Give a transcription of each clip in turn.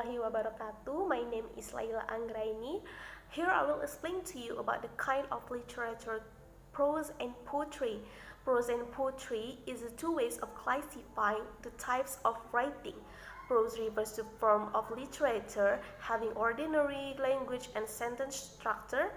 warahmatullahi wabarakatuh. My name is Laila Anggraini. Here I will explain to you about the kind of literature prose and poetry. Prose and poetry is the two ways of classifying the types of writing. Prose refers to form of literature having ordinary language and sentence structure.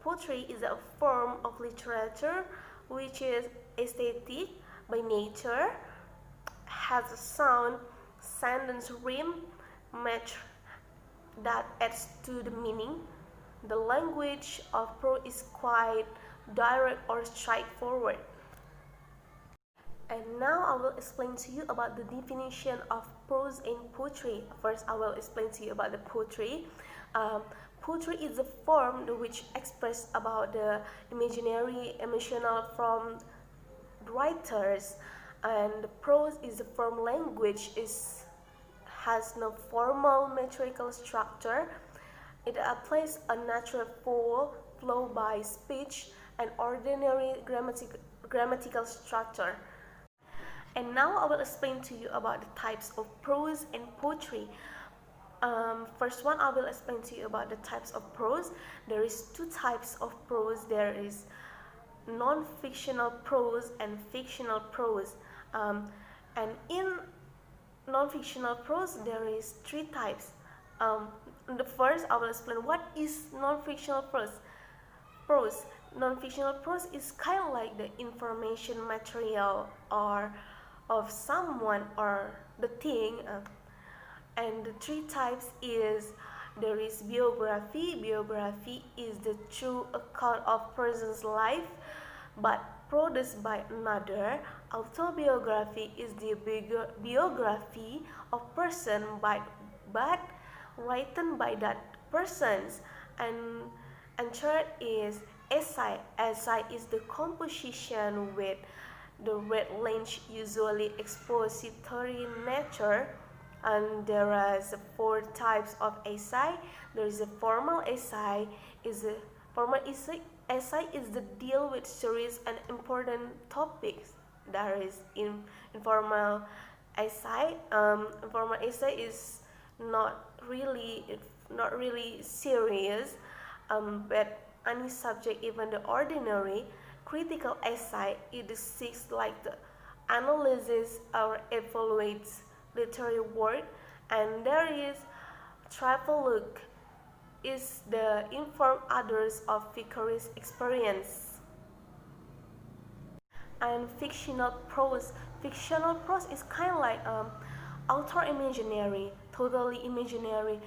Poetry is a form of literature which is aesthetic by nature, has a sound, sentence rhyme, match that adds to the meaning. The language of prose is quite direct or straightforward. And now I will explain to you about the definition of prose and poetry. First, I will explain to you about the poetry. Poetry is a form which expresses about the imaginary, emotional from writers, and the prose is a form language has no formal metrical structure. It applies a natural flow by speech and ordinary grammatical structure. And now I will explain to you about the types of prose and poetry. First one, I will explain to you about the types of prose. There is two types of prose. There is non-fictional prose and fictional prose. And in non-fictional prose, there is three types. The first, I will explain what is non-fictional prose. Non-fictional prose is kind of like the information material or of someone or the thing. And the three types is there is biography. Biography is the true account of person's life but produced by another. Autobiography is the biography of person but written by that persons. And third is essay. Essay is the composition with the red length, usually expository nature. And there are four types of essay. There is a formal essay. Essay is the deal with serious and important topics. There is informal essay. Informal essay is not really serious, but any subject, even the ordinary. Critical essay, it seeks like the analysis or evaluates literary work. And there is travelogue, is the inform others of vicarious experience. And fictional prose. Fictional prose is kind of like author imaginary, totally imaginary.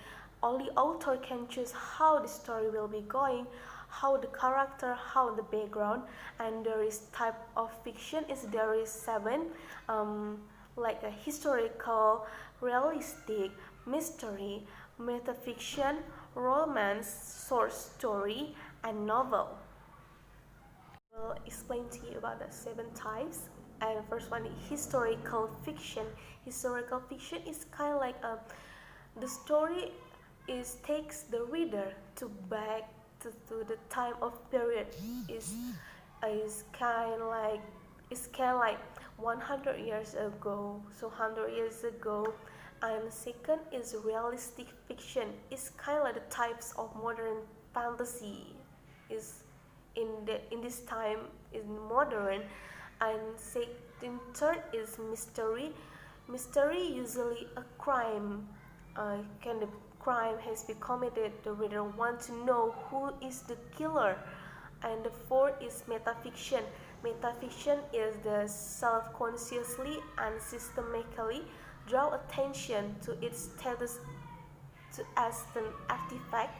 Only author can choose how the story will be going, how the character, how the background. And there is type of fiction is there is 7, like a historical, realistic, mystery, metafiction, romance, short story, and novel. I will explain to you about the 7 types. And first one is historical fiction. Historical fiction is kind of like the story takes the reader to back to the time of period. Is kind of like 100 years ago, so 100 years ago. And second is realistic fiction. It's kind of like the types of modern fantasy. Is in this time is modern. And third is mystery. Mystery usually a crime. Can the crime has been committed? The reader wants to know who is the killer. And the fourth is metafiction. Metafiction is the self-consciously and systematically draw attention to its status as an artifact.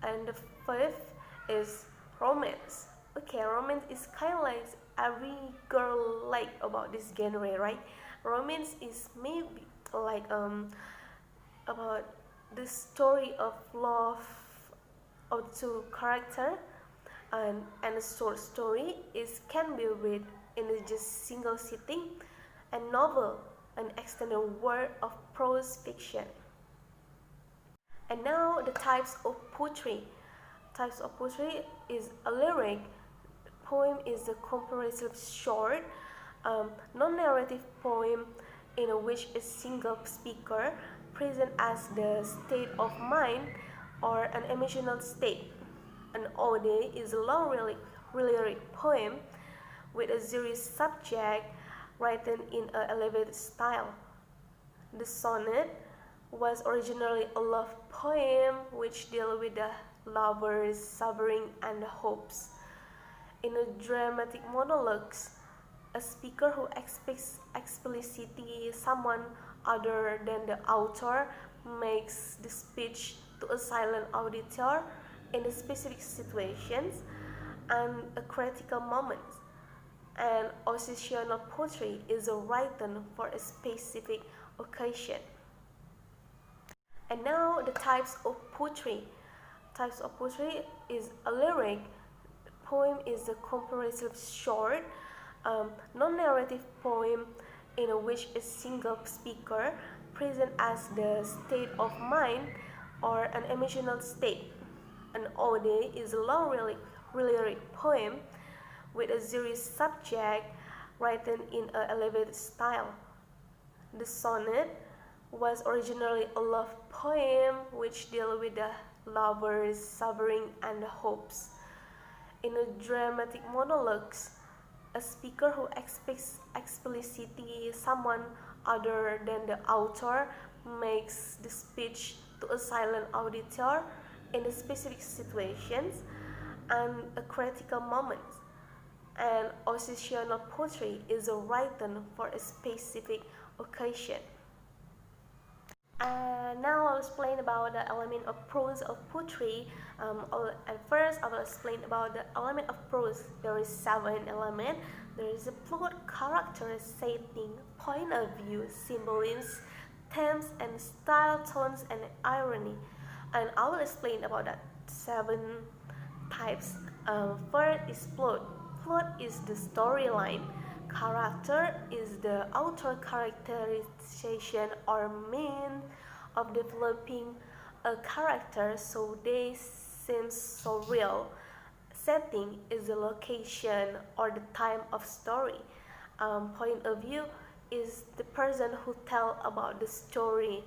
And the fifth is romance. Okay, romance is kind of like every girl like about this genre, right? Romance is maybe like about the story of love of two character. And a short story can be read in just single sitting. And novel, an extended work of prose fiction. And now the types of poetry. Types of poetry is a lyric. Poem is a comparative short, non-narrative poem in which a single speaker present as the state of mind or an emotional state. An ode is a long lyric poem with a serious subject written in an elevated style. The sonnet was originally a love poem which dealt with the lover's suffering and hopes. In a dramatic monologues, a speaker who expects explicitly someone other than the author makes the speech to a silent auditor in a specific situations and a critical moment. And occasional poetry is written for a specific occasion. And now the types of poetry. Types of poetry is a lyric. Poem is a comparatively short, non-narrative poem in which a single speaker presents as the state of mind or an emotional state. An ode is a long lyric poem with a serious subject written in an elevated style. The sonnet was originally a love poem which dealt with the lover's suffering and hopes. In a dramatic monologues, a speaker who expects explicitly someone other than the author makes the speech to a silent auditor in a specific situations and a critical moment. And occasional poetry is written for a specific occasion. Now I'll explain about the element of prose of poetry. And first I will explain about the element of prose. There is 7 elements. There is a plot, character, setting, point of view, symbolism, themes, and style, tones, and irony. And I will explain about that 7 types. First is plot. Plot is the storyline. Character is the author characterization or means of developing a character so they seem so real. Setting is the location or the time of story. Point of view is the person who tells about the story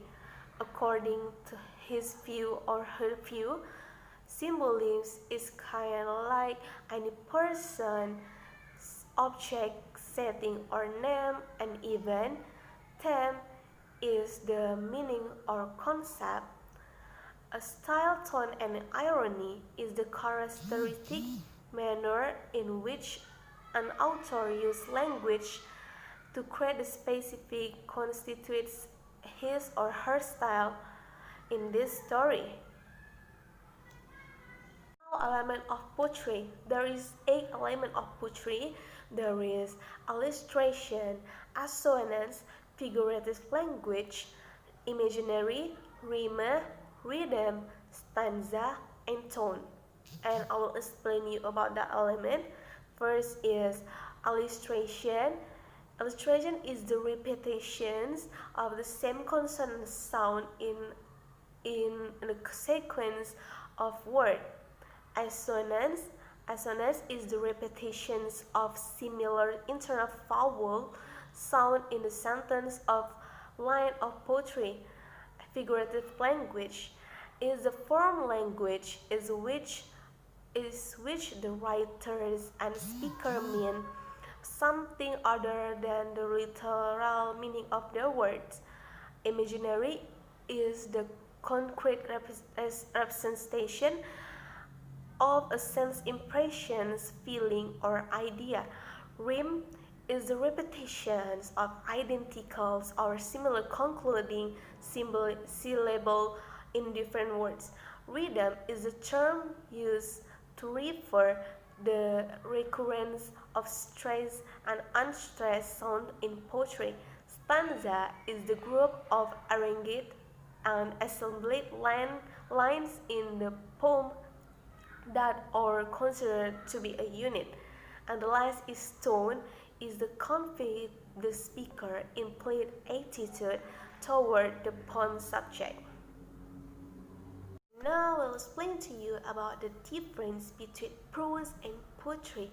according to his view or her view. Symbolism is kind of like any person, object, setting or name, and event. Theme is the meaning or concept. A style, tone, and irony is the characteristic manner in which an author uses language to create a specific constitutes his or her style in this story. Element of poetry. There is 8 elements of poetry. There is illustration, assonance, figurative language, imaginary, rhyme, rhythm, stanza, and tone. And I will explain you about that element. First is illustration. Illustration is the repetitions of the same consonant sound in a sequence of words. Assonance. Assonance is the repetitions of similar internal vowel sound in the sentence of line of poetry. Figurative language is the form language is which the writers and speaker mean something other than the literal meaning of their words. Imaginary is the concrete representation of a sense, impressions, feeling, or idea. Rhyme is the repetitions of identical or similar concluding syllable in different words. Rhythm is a term used to refer the recurrence of stressed and unstressed sound in poetry. Stanza is the group of arranged and assembled lines in the poem that are considered to be a unit. And the last is tone, is the confident the speaker implied attitude toward the poem subject. Now I'll explain to you about the difference between prose and poetry.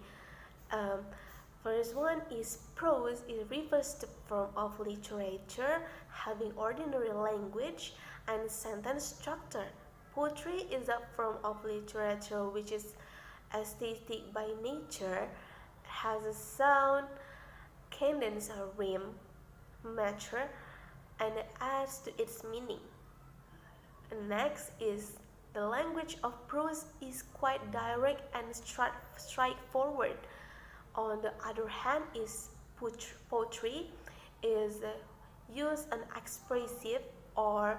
First one is prose. It refers to form of literature having ordinary language and sentence structure. Poetry is a form of literature which is aesthetic by nature, has a sound, cadence, or rhyme, meter, and adds to its meaning. And next is the language of prose is quite direct and straightforward. On the other hand, is poetry is use an expressive or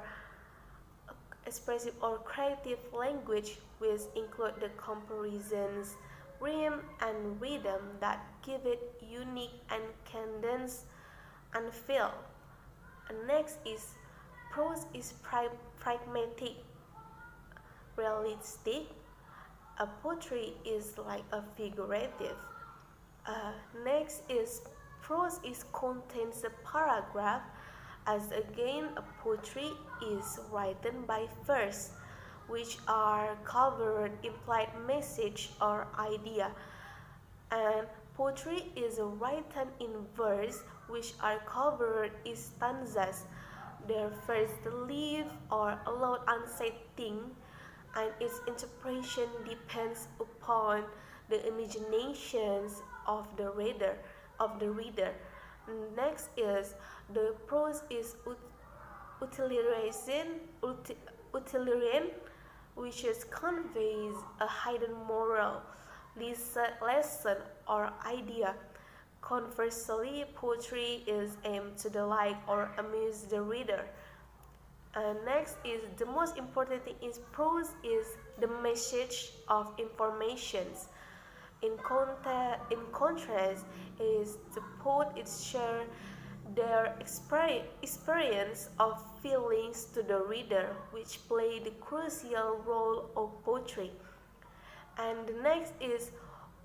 creative language which include the comparisons, rhyme and rhythm that give it unique and cadence and feel. And next is prose is pragmatic, realistic. A poetry is like a figurative. Next is prose is contains a paragraph, as again a poetry is written by verse, which are covered implied message or idea, and poetry is written in verse, which are covered in stanzas. Their first leave or allowed unsaid thing, and its interpretation depends upon the imaginations of the reader. Next is the prose is utilitarian, which is conveys a hidden moral lesson or idea. Conversely, poetry is aimed to delight or amuse the reader. Next is the most important thing is prose is the message of informations. In contrast, is the poet is share their experience of feelings to the reader, which play the crucial role of poetry. And the next is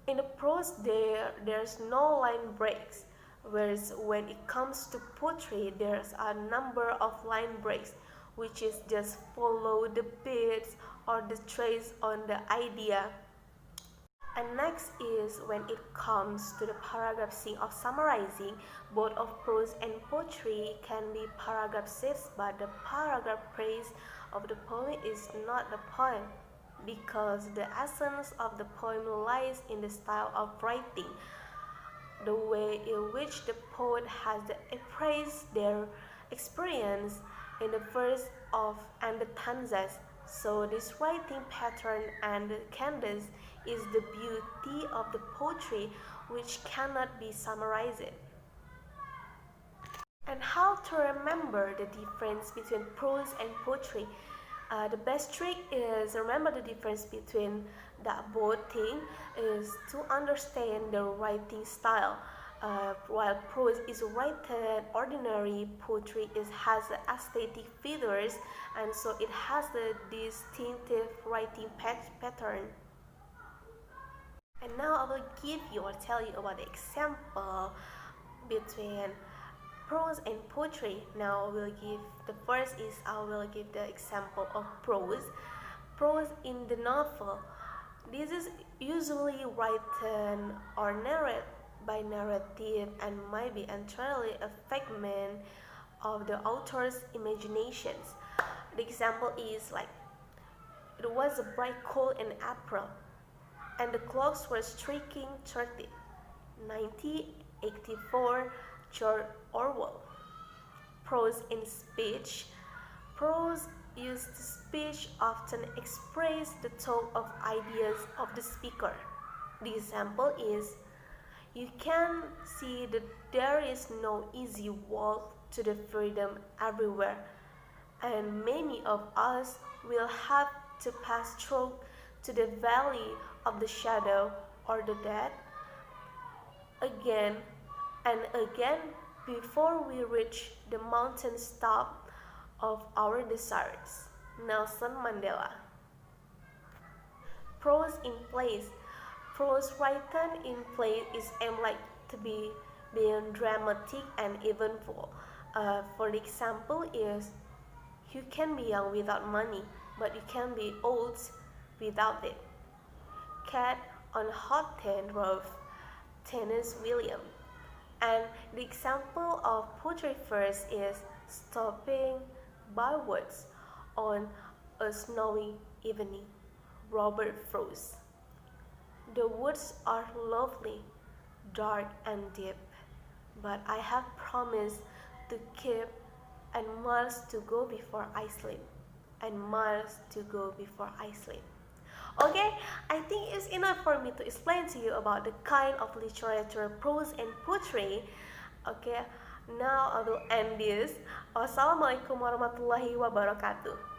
in the prose there's no line breaks, whereas when it comes to poetry there's a number of line breaks, which is just follow the beats or the trace on the idea. And next is when it comes to the paragraphing of summarizing, both of prose and poetry can be paragraphs, but the paragraph praise of the poem is not the poem, because the essence of the poem lies in the style of writing, the way in which the poet has expressed their experience in the verse of and the stanzas. So this writing pattern and the cadence is the beauty of the poetry, which cannot be summarized. And how to remember the difference between prose and poetry? The best trick is remember the difference between the both things is to understand the writing style. While prose is written ordinary, poetry has aesthetic features, and so it has a distinctive writing pattern. And now I will give you or tell you about the example between prose and poetry. Now I will give the example of prose. Prose in the novel. This is usually written or narrated by narrative and might be entirely a figment of the author's imaginations. The example is like, it was a bright cold in April, and the clocks were striking 30. 1984, George Orwell. Prose in speech. Prose used speech often express the thought of ideas of the speaker. The example is, you can see that there is no easy walk to the freedom everywhere, and many of us will have to pass through to the valley of the shadow or the death again and again before we reach the mountain top of our desires. Nelson Mandela. Prose in plays. Prose written in plays is aimed like to be being dramatic and eventful. For the example is, you can be young without money, but you can be old without it. Cat on hot tin roof. Tennessee Williams. And the example of poetry verse is Stopping by Woods on a Snowy Evening, Robert Prose. The woods are lovely, dark and deep, but I have promised to keep and miles to go before I sleep, and miles to go before I sleep. Okay, I think it's enough for me to explain to you about the kind of literature, prose and poetry. Okay, now I will end this. Wassalamualaikum warahmatullahi wabarakatuh.